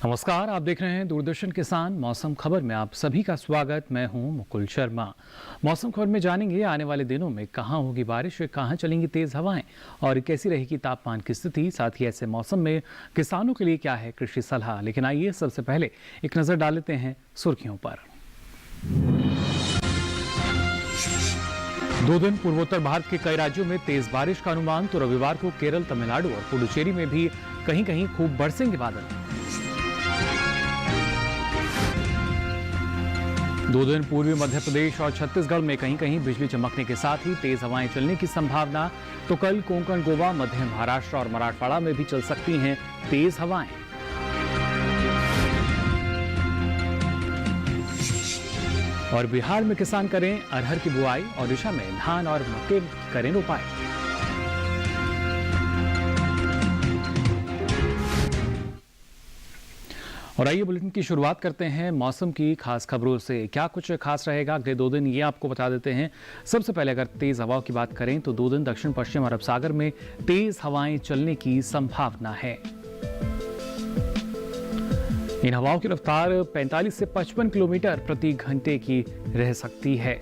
नमस्कार, आप देख रहे हैं दूरदर्शन किसान मौसम खबर में आप सभी का स्वागत। मैं हूं मुकुल शर्मा। मौसम खबर में जानेंगे आने वाले दिनों में कहां होगी बारिश, कहां चलेंगी तेज हवाएं और कैसी रहेगी तापमान की स्थिति। साथ ही ऐसे मौसम में किसानों के लिए क्या है कृषि सलाह। लेकिन आइए सबसे पहले एक नजर डाल लेते हैं सुर्खियों पर। 2 दिन पूर्वोत्तर भारत के कई राज्यों में तेज बारिश का अनुमान। तो रविवार को केरल, तमिलनाडु और पुडुचेरी में भी कहीं कहीं खूब बरसेंगे बादल। 2 दिन पूर्वी मध्य प्रदेश और छत्तीसगढ़ में कहीं कहीं बिजली चमकने के साथ ही तेज हवाएं चलने की संभावना। तो कल कोंकण, गोवा, मध्य महाराष्ट्र और मराठवाड़ा में भी चल सकती हैं तेज हवाएं। और बिहार में किसान करें अरहर की बुआई, ओडिशा में धान और मक्के करें रोपाई। और आइए बुलेटिन की शुरुआत करते हैं मौसम की खास खबरों से। क्या कुछ खास रहेगा अगले 2 दिन, ये आपको बता देते हैं। सबसे पहले अगर तेज हवाओं की बात करें तो 2 दिन दक्षिण पश्चिम अरब सागर में तेज हवाएं चलने की संभावना है। इन हवाओं की रफ्तार 45 से 55 किलोमीटर प्रति घंटे की रह सकती है।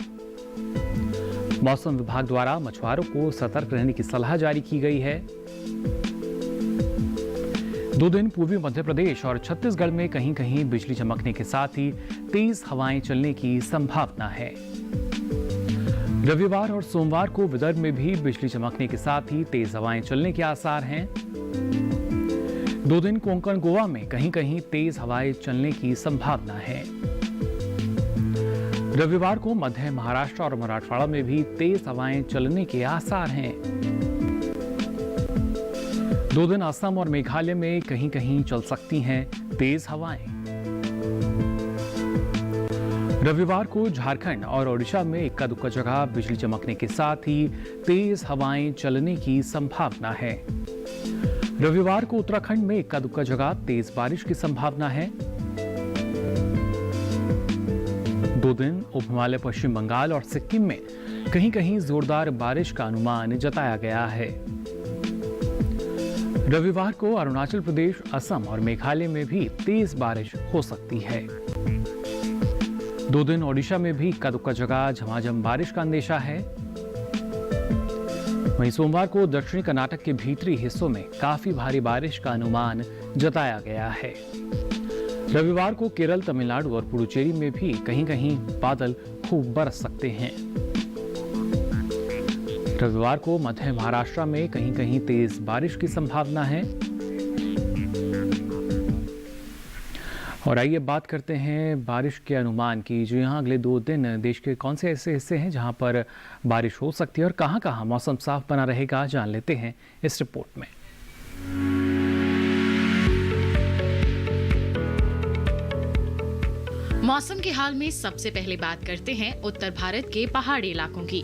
मौसम विभाग द्वारा मछुआरों को सतर्क रहने की सलाह जारी की गई है। 2 दिन पूर्वी मध्य प्रदेश और छत्तीसगढ़ में कहीं कहीं बिजली चमकने के साथ ही तेज हवाएं चलने की संभावना है। रविवार और सोमवार को विदर्भ में भी बिजली चमकने के साथ ही तेज हवाएं चलने के आसार हैं। 2 दिन कोंकण, गोवा में कहीं कहीं तेज हवाएं चलने की संभावना है। रविवार को मध्य महाराष्ट्र और मराठवाड़ा में भी तेज हवाएं चलने के आसार हैं। 2 दिन असम और मेघालय में कहीं कहीं चल सकती हैं तेज हवाएं। रविवार को झारखंड और ओडिशा में इक्का दुक्का जगह बिजली चमकने के साथ ही तेज हवाएं चलने की संभावना है। रविवार को उत्तराखंड में इक्का दुक्का जगह तेज बारिश की संभावना है। 2 दिन उप हिमालय, पश्चिम बंगाल और सिक्किम में कहीं कहीं जोरदार बारिश का अनुमान जताया गया है। रविवार को अरुणाचल प्रदेश, असम और मेघालय में भी तेज बारिश हो सकती है। 2 दिन ओडिशा में भी इक्का दुक्का जगह झमाझम बारिश का अंदेशा है। वहीं सोमवार को दक्षिणी कर्नाटक के भीतरी हिस्सों में काफी भारी बारिश का अनुमान जताया गया है। रविवार को केरल, तमिलनाडु और पुडुचेरी में भी कहीं कहीं बादल खूब बरस सकते हैं। रविवार को मध्य महाराष्ट्र में कहीं कहीं तेज बारिश की संभावना है। और आइए बात करते हैं बारिश के अनुमान की। जो यहाँ अगले 2 दिन देश के कौन से ऐसे हिस्से हैं जहां पर बारिश हो सकती है और कहां कहां मौसम साफ बना रहेगा, जान लेते हैं इस रिपोर्ट में। मौसम के हाल में सबसे पहले बात करते हैं उत्तर भारत के पहाड़ी इलाकों की।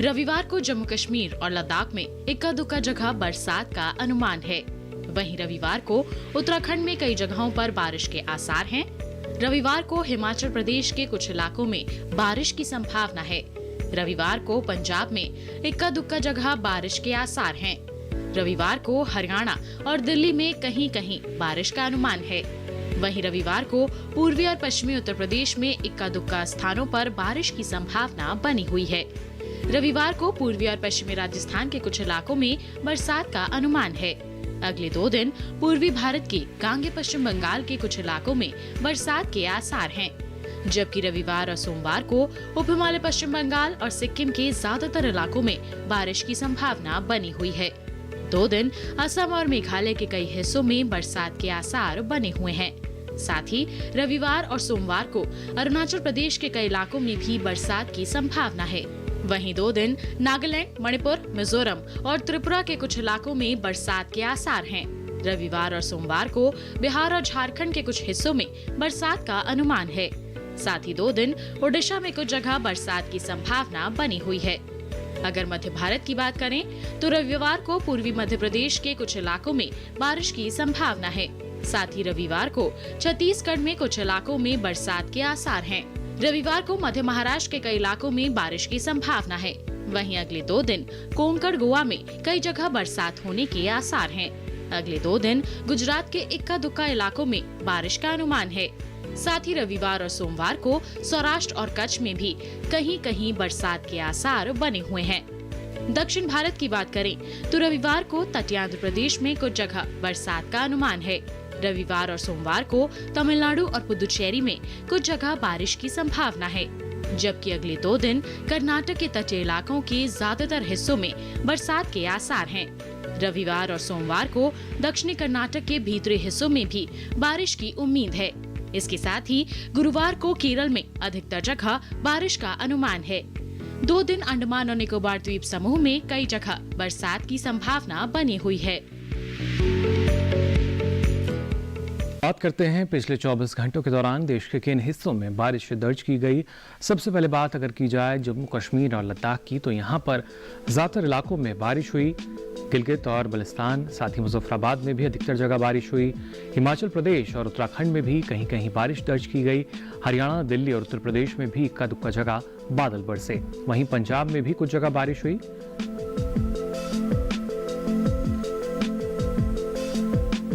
रविवार को जम्मू कश्मीर और लद्दाख में इक्का दुक्का जगह बरसात का अनुमान है। वहीं रविवार को उत्तराखंड में कई जगहों पर बारिश के आसार हैं। रविवार को हिमाचल प्रदेश के कुछ इलाकों में बारिश की संभावना है। रविवार को पंजाब में इक्का दुक्का जगह बारिश के आसार हैं। रविवार को हरियाणा और दिल्ली में कहीं कहीं बारिश का अनुमान है। वहीं रविवार को पूर्वी और पश्चिमी उत्तर प्रदेश में इक्का दुक्का स्थानों पर बारिश की संभावना बनी हुई है। रविवार को पूर्वी और पश्चिमी राजस्थान के कुछ इलाकों में बरसात का अनुमान है। अगले 2 दिन पूर्वी भारत के गांगे पश्चिम बंगाल के कुछ इलाकों में बरसात के आसार हैं। जबकि रविवार और सोमवार को उप हिमालय, पश्चिम बंगाल और सिक्किम के ज्यादातर इलाकों में बारिश की संभावना बनी हुई है। 2 दिन असम और मेघालय के कई हिस्सों में बरसात के आसार बने हुए हैं। साथ ही रविवार और सोमवार को अरुणाचल प्रदेश के कई इलाकों में भी बरसात की संभावना है। वहीं 2 दिन नागालैंड, मणिपुर, मिजोरम और त्रिपुरा के कुछ इलाकों में बरसात के आसार हैं। रविवार और सोमवार को बिहार और झारखंड के कुछ हिस्सों में बरसात का अनुमान है। साथ ही 2 दिन ओडिशा में कुछ जगह बरसात की संभावना बनी हुई है। अगर मध्य भारत की बात करें तो रविवार को पूर्वी मध्य प्रदेश के कुछ इलाकों में बारिश की संभावना है। साथ ही रविवार को छत्तीसगढ़ में कुछ इलाकों में बरसात के आसार हैं। रविवार को मध्य महाराष्ट्र के कई इलाकों में बारिश की संभावना है। वहीं अगले 2 दिन कोंकण, गोवा में कई जगह बरसात होने के आसार हैं। अगले 2 दिन गुजरात के इक्का दुक्का इलाकों में बारिश का अनुमान है। साथ ही रविवार और सोमवार को सौराष्ट्र और कच्छ में भी कहीं-कहीं बरसात के आसार बने हुए हैं। दक्षिण भारत की बात करें तो रविवार को तटीय आंध्र प्रदेश में कुछ जगह बरसात का अनुमान है। रविवार और सोमवार को तमिलनाडु और पुदुचेरी में कुछ जगह बारिश की संभावना है, जबकि अगले 2 दिन कर्नाटक के तटीय इलाकों के ज्यादातर हिस्सों में बरसात के आसार हैं। रविवार और सोमवार को दक्षिणी कर्नाटक के भीतरी हिस्सों में भी बारिश की उम्मीद है। इसके साथ ही गुरुवार को केरल में अधिकतर जगह बारिश का अनुमान है। 2 दिन अंडमान और निकोबार द्वीप समूह में कई जगह बरसात की संभावना बनी हुई है। बात करते हैं पिछले 24 घंटों के दौरान देश के किन हिस्सों में बारिश दर्ज की गई। सबसे पहले बात अगर की जाए जम्मू कश्मीर और लद्दाख की, तो यहाँ पर ज़्यादातर इलाकों में बारिश हुई। गिलगित और बल्तिस्तान, साथ ही मुजफ्फराबाद में भी अधिकतर जगह बारिश हुई। हिमाचल प्रदेश और उत्तराखंड में भी कहीं कहीं बारिश दर्ज की गई। हरियाणा, दिल्ली और उत्तर प्रदेश में भी इक्का दुक्का जगह बादल बरसे। वहीं पंजाब में भी कुछ जगह बारिश हुई।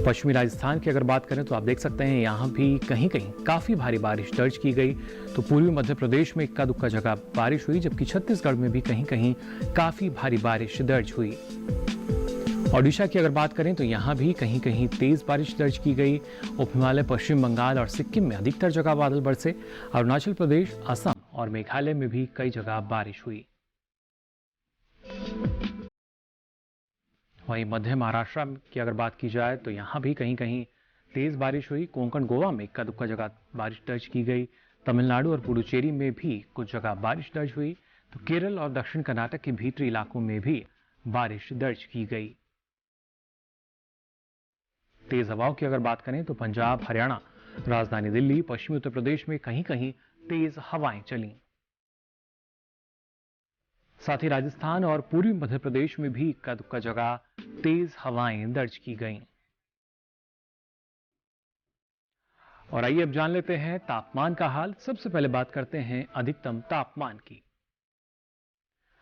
पश्चिमी राजस्थान की अगर बात करें तो आप देख सकते हैं यहाँ भी कहीं कहीं काफी भारी बारिश दर्ज की गई। तो पूर्वी मध्य प्रदेश में इक्का दुक्का जगह बारिश हुई, जबकि छत्तीसगढ़ में भी कहीं कहीं काफी भारी बारिश दर्ज हुई। ओडिशा की अगर बात करें तो यहाँ भी कहीं कहीं तेज बारिश दर्ज की गई। उप हिमालय, पश्चिम बंगाल और सिक्किम में अधिकतर जगह बादल बरसे। अरुणाचल प्रदेश, असम और मेघालय में भी कई जगह बारिश हुई। वहीं मध्य महाराष्ट्र की अगर बात की जाए तो यहाँ भी कहीं कहीं तेज बारिश हुई। कोंकण, गोवा में इक्का दुक्का जगह बारिश दर्ज की गई। तमिलनाडु और पुडुचेरी में भी कुछ जगह बारिश दर्ज हुई। तो केरल और दक्षिण कर्नाटक के भीतरी इलाकों में भी बारिश दर्ज की गई। तेज हवाओं की अगर बात करें तो पंजाब, हरियाणा, राजधानी दिल्ली, पश्चिमी उत्तर प्रदेश में कहीं कहीं तेज हवाएं चली। साथ ही राजस्थान और पूर्वी मध्य प्रदेश में भी इक्का दुक्का जगह तेज हवाएं दर्ज की गईं। और आइए अब जान लेते हैं तापमान का हाल। सबसे पहले बात करते हैं अधिकतम तापमान की।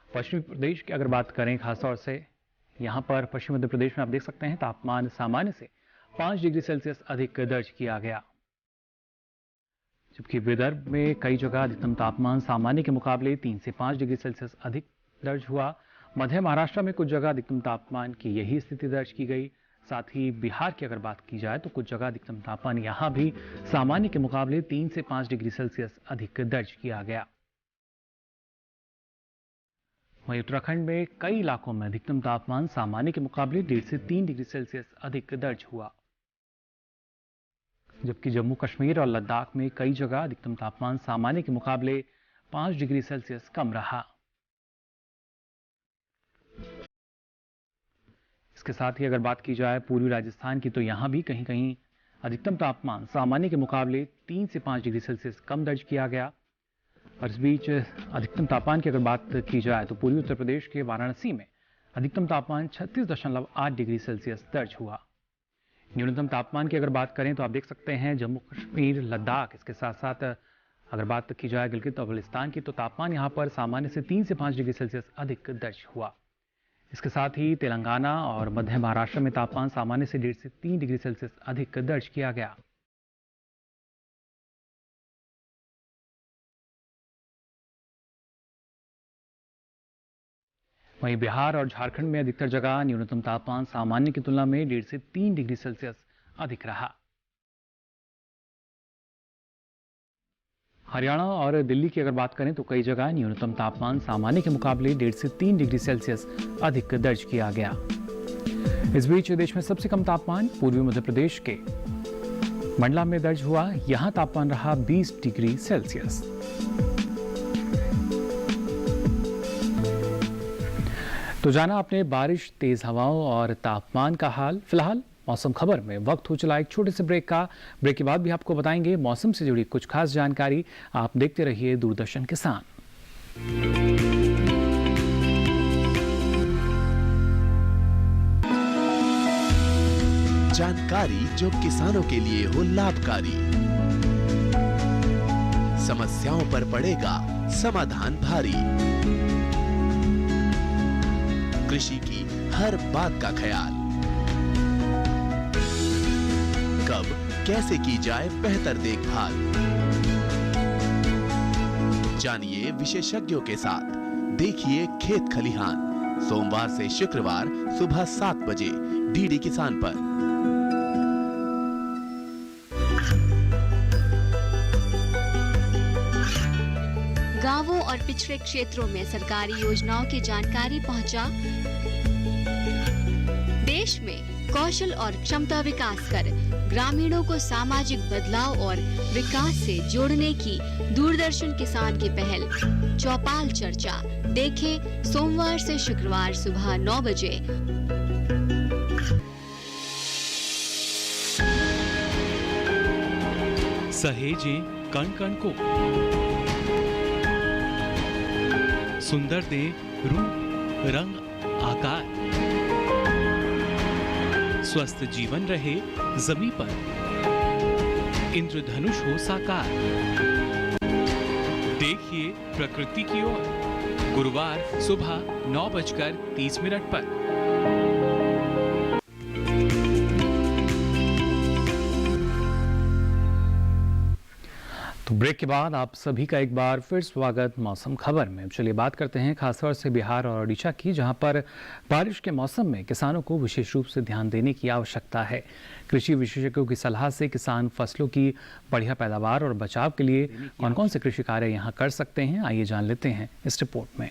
पश्चिमी प्रदेश की अगर बात करें खासतौर से यहां पर पश्चिमी मध्य प्रदेश में आप देख सकते हैं तापमान सामान्य से 5 डिग्री सेल्सियस अधिक दर्ज किया गया, जबकि विदर्भ में कई जगह अधिकतम तापमान सामान्य के मुकाबले 3 से 5 डिग्री सेल्सियस अधिक दर्ज हुआ। मध्य महाराष्ट्र में कुछ जगह अधिकतम तापमान की यही स्थिति दर्ज की गई। साथ ही बिहार की अगर बात की जाए तो कुछ जगह अधिकतम तापमान यहां भी सामान्य के मुकाबले 3 से 5 डिग्री सेल्सियस अधिक दर्ज किया गया। वहीं उत्तराखंड में कई इलाकों में अधिकतम तापमान सामान्य के मुकाबले 1.5 से 3 डिग्री सेल्सियस अधिक दर्ज हुआ, जबकि जम्मू कश्मीर और लद्दाख में कई जगह अधिकतम तापमान सामान्य के मुकाबले 5 डिग्री सेल्सियस कम रहा। इसके साथ ही अगर बात की जाए पूर्वी राजस्थान की, तो यहां भी कहीं कहीं अधिकतम तापमान सामान्य के मुकाबले 3 से 5 डिग्री सेल्सियस कम दर्ज किया गया। और इस बीच अधिकतम तापमान की अगर बात की जाए तो पूर्वी उत्तर प्रदेश के वाराणसी में अधिकतम तापमान 36.8 डिग्री सेल्सियस दर्ज हुआ। न्यूनतम तापमान की अगर बात करें तो आप देख सकते हैं जम्मू कश्मीर, लद्दाख, इसके साथ साथ अगर बात की जाए गिलगित और बल्तिस्तान की, तो तापमान यहां पर सामान्य से 3 से 5 डिग्री सेल्सियस अधिक दर्ज हुआ। इसके साथ ही तेलंगाना और मध्य महाराष्ट्र में तापमान सामान्य से 1.5 से 3 डिग्री सेल्सियस अधिक दर्ज किया गया। वहीं बिहार और झारखंड में अधिकतर जगह न्यूनतम तापमान सामान्य की तुलना में 1.5 से 3 डिग्री सेल्सियस अधिक रहा। हरियाणा और दिल्ली की अगर बात करें तो कई जगह न्यूनतम तापमान सामान्य के मुकाबले 1.5 से 3 डिग्री सेल्सियस अधिक दर्ज किया गया। इस बीच देश में सबसे कम तापमान पूर्वी मध्य प्रदेश के मंडला में दर्ज हुआ। यहां तापमान रहा 20 डिग्री सेल्सियस। तो जाना आपने बारिश, तेज हवाओं और तापमान का हाल। फिलहाल मौसम खबर में वक्त हो चला एक छोटे से ब्रेक का। ब्रेक के बाद भी आपको बताएंगे मौसम से जुड़ी कुछ खास जानकारी। आप देखते रहिए दूरदर्शन किसान। जानकारी जो किसानों के लिए हो लाभकारी, समस्याओं पर पड़ेगा समाधान भारी, कृषि की हर बात का ख्याल, कैसे की जाए बेहतर देखभाल। जानिए विशेषज्ञों के साथ। देखिए खेत खलिहान, सोमवार से शुक्रवार सुबह 7 बजे डीडी किसान पर। गांवों और पिछड़े क्षेत्रों में सरकारी योजनाओं की जानकारी पहुंचा। देश में कौशल और क्षमता विकास कर ग्रामीणों को सामाजिक बदलाव और विकास से जोड़ने की दूरदर्शन किसान की पहल चौपाल चर्चा देखें सोमवार से शुक्रवार सुबह 9 बजे। सहेजे कण कण को, सुंदर दे रूप रंग आकार, स्वस्थ जीवन रहे जमी पर, इंद्रधनुष हो साकार। देखिए प्रकृति की ओर, गुरुवार सुबह 9:30 पर। तो ब्रेक के बाद आप सभी का एक बार फिर स्वागत मौसम खबर में। चलिए बात करते हैं खासतौर से बिहार और ओडिशा की, जहां पर बारिश के मौसम में किसानों को विशेष रूप से ध्यान देने की आवश्यकता है। कृषि विशेषज्ञों की सलाह से किसान फसलों की बढ़िया पैदावार और बचाव के लिए कौन कौन से कृषि कार्य यहां कर सकते हैं, आइए जान लेते हैं इस रिपोर्ट में।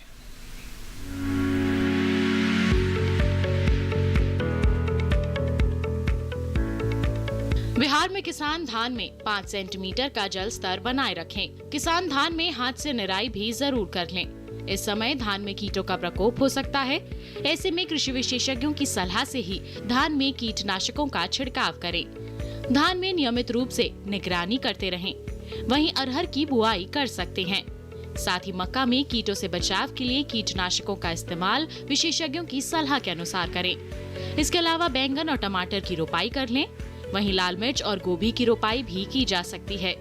बिहार में किसान धान में 5 सेंटीमीटर का जल स्तर बनाए रखें। किसान धान में हाथ से निराई भी जरूर कर लें। इस समय धान में कीटों का प्रकोप हो सकता है। ऐसे में कृषि विशेषज्ञों की सलाह से ही धान में कीटनाशकों का छिड़काव करें। धान में नियमित रूप से निगरानी करते रहें। वहीं अरहर की बुआई कर सकते हैं। साथ ही मक्का में कीटों से बचाव के लिए कीटनाशकों का इस्तेमाल विशेषज्ञों की सलाह के अनुसार करें। इसके अलावा बैंगन और टमाटर की रोपाई कर लें। वहीं लाल मिर्च और गोभी की रोपाई भी की जा सकती है।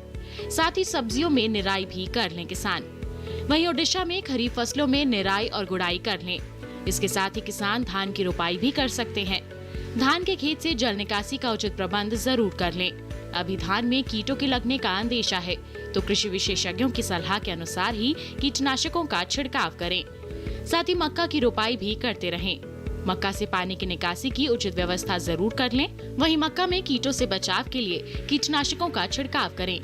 साथ ही सब्जियों में निराई भी कर लें किसान। वहीं ओडिशा में खरीफ फसलों में निराई और गुड़ाई कर लें। इसके साथ ही किसान धान की रोपाई भी कर सकते हैं। धान के खेत से जल निकासी का उचित प्रबंध जरूर कर लें। अभी धान में कीटों के लगने का अंदेशा है, तो कृषि विशेषज्ञों की सलाह के अनुसार ही कीटनाशकों का छिड़काव करें। साथ ही मक्का की रोपाई भी करते रहें। मक्का से पानी की निकासी की उचित व्यवस्था जरूर कर लें। वहीं मक्का में कीटों से बचाव के लिए कीटनाशकों का छिड़काव करें।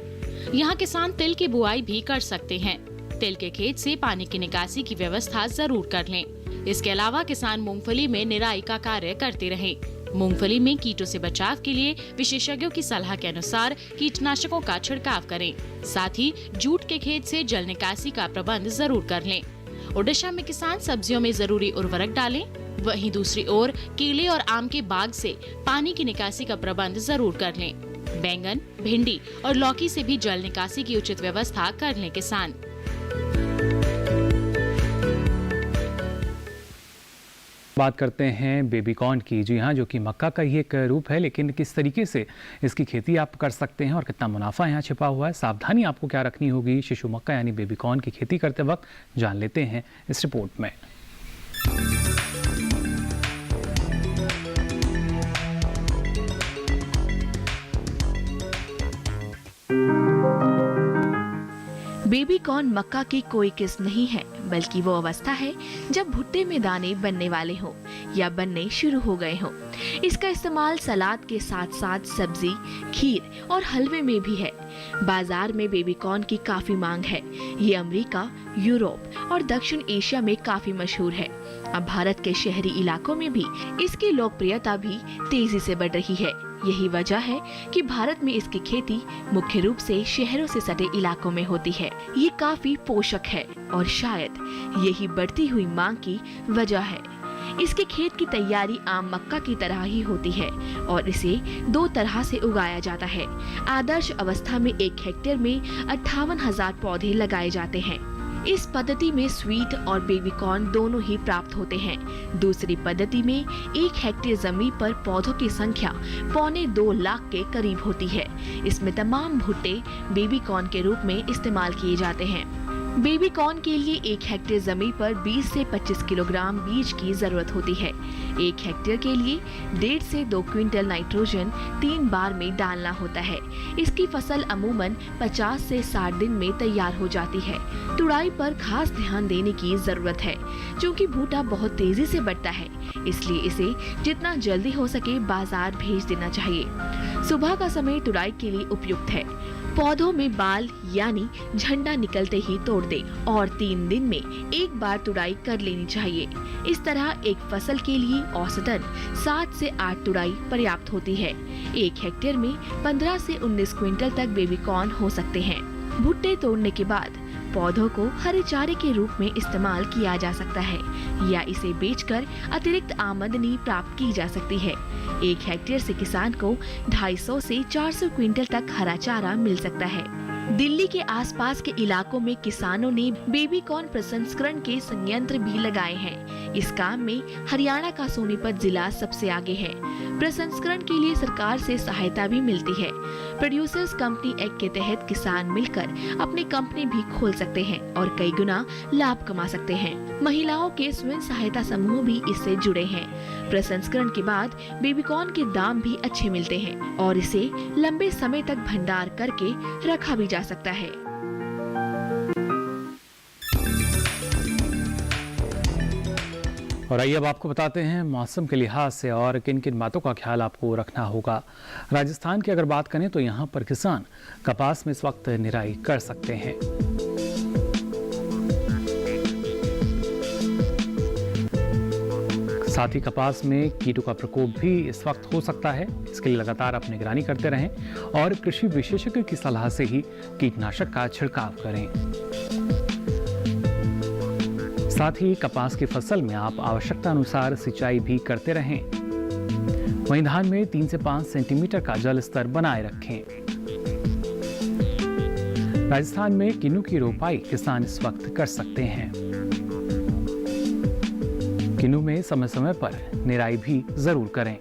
यहाँ किसान तिल की बुआई भी कर सकते हैं। तिल के खेत से पानी की निकासी की व्यवस्था जरूर कर लें। इसके अलावा किसान मूंगफली में निराई का कार्य करते रहें। मूंगफली में कीटों से बचाव के लिए विशेषज्ञों की सलाह के अनुसार कीटनाशकों का छिड़काव करें। साथ ही जूट के खेत से जल निकासी का प्रबंध जरूर कर लें। ओडिशा में किसान सब्जियों में जरूरी उर्वरक डालें। वहीं दूसरी ओर केले और आम के बाग से पानी की निकासी का प्रबंध जरूर कर लें। बैंगन, भिंडी और लौकी से भी जल निकासी की उचित व्यवस्था कर लें किसान। बात करते हैं बेबी कॉर्न की। जी हाँ, जो कि मक्का का ही एक रूप है, लेकिन किस तरीके से इसकी खेती आप कर सकते हैं और कितना मुनाफा यहाँ छिपा हुआ है, सावधानी आपको क्या रखनी होगी शिशु मक्का यानी बेबी कॉर्न की खेती करते वक्त, जान लेते हैं इस रिपोर्ट में। बेबी कॉर्न मक्का की कोई किस्म नहीं है, बल्कि वो अवस्था है जब भुट्टे में दाने बनने वाले हों या बनने शुरू हो गए हों। इसका इस्तेमाल सलाद के साथ साथ सब्जी, खीर और हलवे में भी है। बाजार में बेबी कॉर्न की काफी मांग है। ये अमेरिका, यूरोप और दक्षिण एशिया में काफी मशहूर है। अब भारत के शहरी इलाकों में भी इसकी लोकप्रियता भी तेजी से बढ़ रही है। यही वजह है कि भारत में इसकी खेती मुख्य रूप से शहरों से सटे इलाकों में होती है। ये काफी पोषक है और शायद यही बढ़ती हुई मांग की वजह है। इसके खेत की तैयारी आम मक्का की तरह ही होती है और इसे 2 तरह से उगाया जाता है। आदर्श अवस्था में 1 हेक्टेयर में 58,000 पौधे लगाए जाते हैं। इस पद्धति में स्वीट और बेबी कॉर्न दोनों ही प्राप्त होते हैं। दूसरी पद्धति में 1 हेक्टेयर जमीन पर पौधों की संख्या 2.25 लाख के करीब होती है। इसमें तमाम भुट्टे बेबी कॉर्न के रूप में इस्तेमाल किए जाते हैं। बेबी कॉर्न के लिए 1 हेक्टेयर जमीन पर 20 से 25 किलोग्राम बीज की जरूरत होती है। 1 हेक्टेयर के लिए 1.5 से 2 क्विंटल नाइट्रोजन 3 बार में डालना होता है। इसकी फसल अमूमन 50 से 60 दिन में तैयार हो जाती है। तुड़ाई पर खास ध्यान देने की जरूरत है, क्योंकि भुट्टा बहुत तेजी से बढ़ता है, इसलिए इसे जितना जल्दी हो सके बाजार भेज देना चाहिए। सुबह का समय तुड़ाई के लिए उपयुक्त है। पौधों में बाल यानी झंडा निकलते ही तोड़ दे और 3 दिन में 1 बार तुड़ाई कर लेनी चाहिए। इस तरह एक फसल के लिए औसतन 7 से 8 तुड़ाई पर्याप्त होती है। 1 हेक्टेयर में 15 से 19 क्विंटल तक बेबी कॉर्न हो सकते हैं। भुट्टे तोड़ने के बाद पौधों को हरे चारे के रूप में इस्तेमाल किया जा सकता है या इसे बेचकर अतिरिक्त आमदनी प्राप्त की जा सकती है। 1 हेक्टेयर से किसान को 250 से 400 क्विंटल तक हरा चारा मिल सकता है। दिल्ली के आसपास के इलाकों में किसानों ने बेबी कॉर्न प्रसंस्करण के संयंत्र भी लगाए हैं। इस काम में हरियाणा का सोनीपत जिला सबसे आगे है। प्रसंस्करण के लिए सरकार से सहायता भी मिलती है। प्रोड्यूसर्स कंपनी एक्ट के तहत किसान मिलकर अपनी कंपनी भी खोल सकते हैं और कई गुना लाभ कमा सकते हैं। महिलाओं के स्वयं सहायता समूह भी इससे जुड़े हैं। प्रसंस्करण के बाद बेबी कॉर्न के दाम भी अच्छे मिलते हैं और इसे लंबे समय तक भंडार करके रखा भी जा सकता है। और आइए अब आपको बताते हैं मौसम के लिहाज से और किन किन बातों का ख्याल आपको रखना होगा। राजस्थान की अगर बात करें तो यहाँ पर किसान कपास में इस वक्त निराई कर सकते हैं। साथ ही कपास में कीटों का प्रकोप भी इस वक्त हो सकता है। इसके लिए लगातार आप निगरानी करते रहें और कृषि विशेषज्ञ की सलाह से ही कीटनाशक का छिड़काव करें। साथ ही कपास की फसल में आप आवश्यकता अनुसार सिंचाई भी करते रहें। वहीं धान में 3 से 5 सेंटीमीटर का जल स्तर बनाए रखें। राजस्थान में किन्नू की रोपाई किसान इस वक्त कर सकते हैं। किन्नू में समय समय पर निराई भी जरूर करें।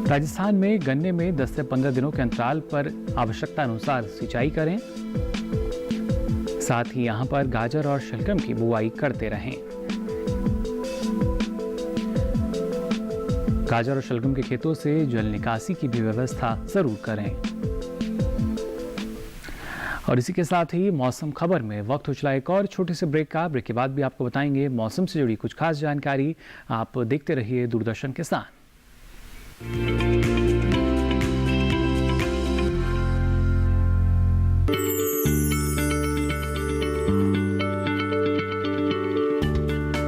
राजस्थान में गन्ने में 10 से 15 दिनों के अंतराल पर आवश्यकता अनुसार सिंचाई करें। साथ ही यहां पर गाजर और शलगम की बुआई करते रहें। गाजर और शलगम के खेतों से जल निकासी की भी व्यवस्था जरूर करें। और इसी के साथ ही मौसम खबर में वक्त हो चला एक और छोटे से ब्रेक का। ब्रेक के बाद भी आपको बताएंगे मौसम से जुड़ी कुछ खास जानकारी। आप देखते रहिए दूरदर्शन किसान।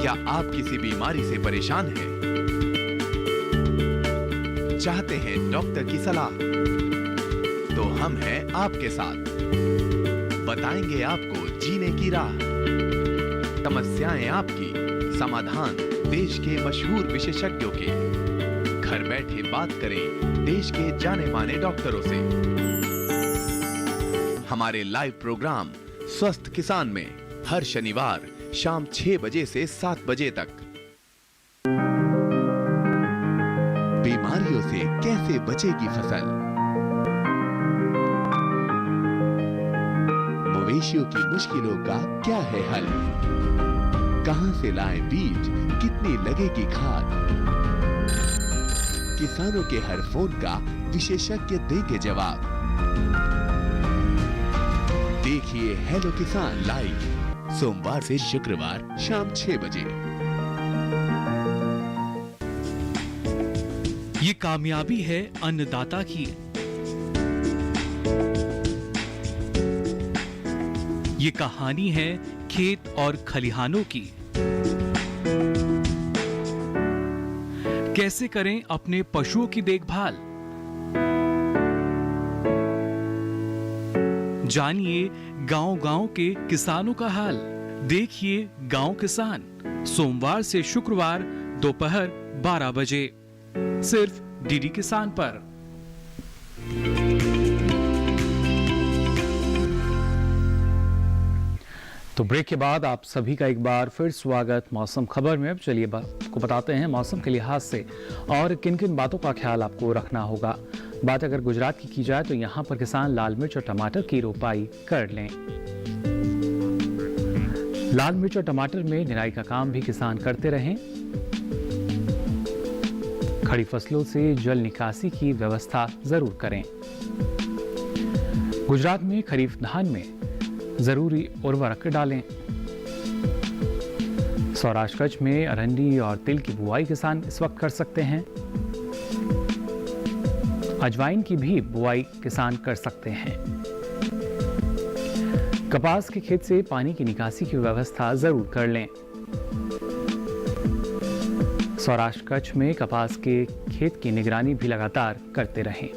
क्या आप किसी बीमारी से परेशान हैं? चाहते हैं डॉक्टर की सलाह? तो हम हैं आपके साथ। बताएंगे आपको जीने की राह। समस्याएं आपकी, समाधान देश के मशहूर विशेषज्ञों के। घर बैठे बात करें देश के जाने माने डॉक्टरों से। हमारे लाइव प्रोग्राम स्वस्थ किसान में हर शनिवार शाम 6 बजे से 7 बजे तक। बीमारियों से कैसे बचेगी फसल? मवेशियों की मुश्किलों का क्या है हल? कहां से लाएं बीज, कितनी लगेगी खाद? किसानों के हर फोन का विशेषज्ञ देंगे जवाब। देखिए हेलो किसान लाइव सोमवार से शुक्रवार शाम 6 बजे। ये कामयाबी है अन्नदाता की। ये कहानी है खेत और खलिहानों की। कैसे करें अपने पशुओं की देखभाल? जानिए गांव-गांव के किसानों का हाल। देखिए गांव किसान सोमवार से शुक्रवार दोपहर 12 बजे सिर्फ डीडी किसान पर। तो ब्रेक के बाद आप सभी का एक बार फिर स्वागत मौसम खबर में। अब चलिए आपको बताते हैं मौसम के लिहाज से और किन किन बातों का ख्याल आपको रखना होगा। बात अगर गुजरात की जाए तो यहाँ पर किसान लाल मिर्च और टमाटर की रोपाई कर लें। लाल मिर्च और टमाटर में निराई का काम भी किसान करते रहें। खड़ी फसलों से जल निकासी की व्यवस्था जरूर करें। गुजरात में खरीफ धान में जरूरी उर्वरक डालें। सौराष्ट्र कच्छ में अरंडी और तिल की बुआई किसान इस वक्त कर सकते हैं। अजवाइन की भी बुआई किसान कर सकते हैं। कपास के खेत से पानी की निकासी की व्यवस्था जरूर कर लें। सौराष्ट्र कच्छ में कपास के खेत की निगरानी भी लगातार करते रहें।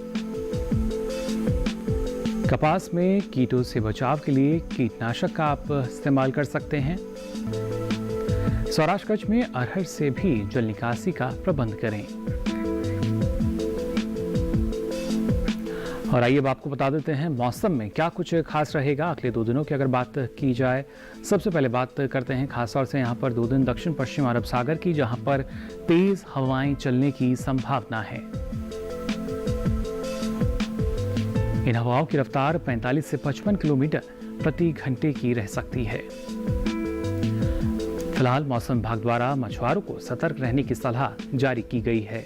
कपास में कीटों से बचाव के लिए कीटनाशक का आप इस्तेमाल कर सकते हैं। सौराष्ट्र कच्छ में अरहर से भी जल निकासी का प्रबंध करें। और आइए अब आपको बता देते हैं मौसम में क्या कुछ खास रहेगा अगले 2 दिनों की। अगर बात की जाए, सबसे पहले बात करते हैं खासतौर से यहाँ पर 2 दिन दक्षिण पश्चिम अरब सागर की, जहाँ पर तेज हवाएं चलने की संभावना है। इन हवाओं की रफ्तार 45 से 55 किलोमीटर प्रति घंटे की रह सकती है। फिलहाल मौसम विभाग द्वारा मछुआरों को सतर्क रहने की सलाह जारी की गई है।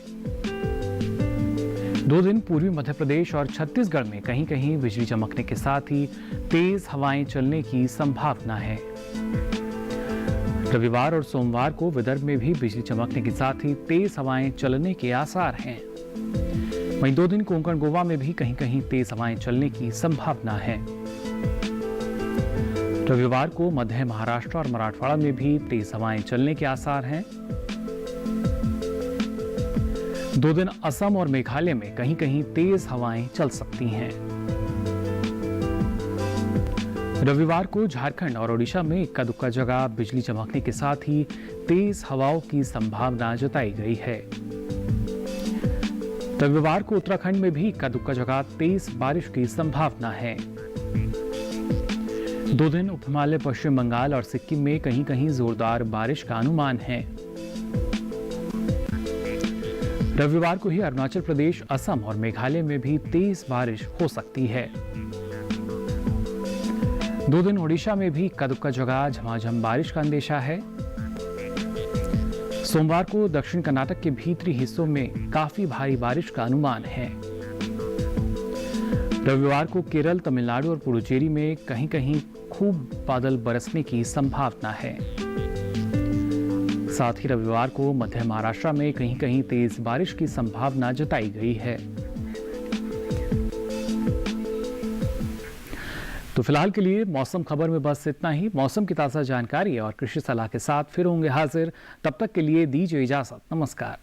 2 दिन पूर्वी मध्य प्रदेश और छत्तीसगढ़ में कहीं कहीं बिजली चमकने के साथ ही तेज हवाएं चलने की संभावना है। रविवार और सोमवार को विदर्भ में भी बिजली चमकने के साथ ही तेज हवाएं चलने के आसार हैं। वहीं 2 दिन कोंकण गोवा में भी कहीं कहीं तेज हवाएं चलने की संभावना है। रविवार को मध्य महाराष्ट्र और मराठवाड़ा में भी तेज हवाएं चलने के आसार हैं। 2 दिन असम और मेघालय में कहीं कहीं तेज हवाएं चल सकती हैं। रविवार को झारखंड और ओडिशा में इक्का दुक्का जगह बिजली चमकने के साथ ही तेज हवाओं की संभावना जताई गई है। रविवार को उत्तराखंड में भी इक्का दुक्का जगह तेज बारिश की संभावना है। 2 दिन उप हिमालय पश्चिम बंगाल और सिक्किम में कहीं कहीं जोरदार बारिश का अनुमान है। रविवार को ही अरुणाचल प्रदेश, असम और मेघालय में भी तेज बारिश हो सकती है। 2 दिन ओडिशा में भी इक्का दुक्का जगह झमाझम बारिश का अंदेशा है। सोमवार को दक्षिण कर्नाटक के भीतरी हिस्सों में काफी भारी बारिश का अनुमान है। रविवार को केरल, तमिलनाडु और पुडुचेरी में कहीं कहीं खूब बादल बरसने की संभावना है। साथ ही रविवार को मध्य महाराष्ट्र में कहीं कहीं तेज बारिश की संभावना जताई गई है। तो फिलहाल के लिए मौसम खबर में बस इतना ही। मौसम की ताज़ा जानकारी और कृषि सलाह के साथ फिर होंगे हाजिर। तब तक के लिए दीजिए इजाजत। नमस्कार।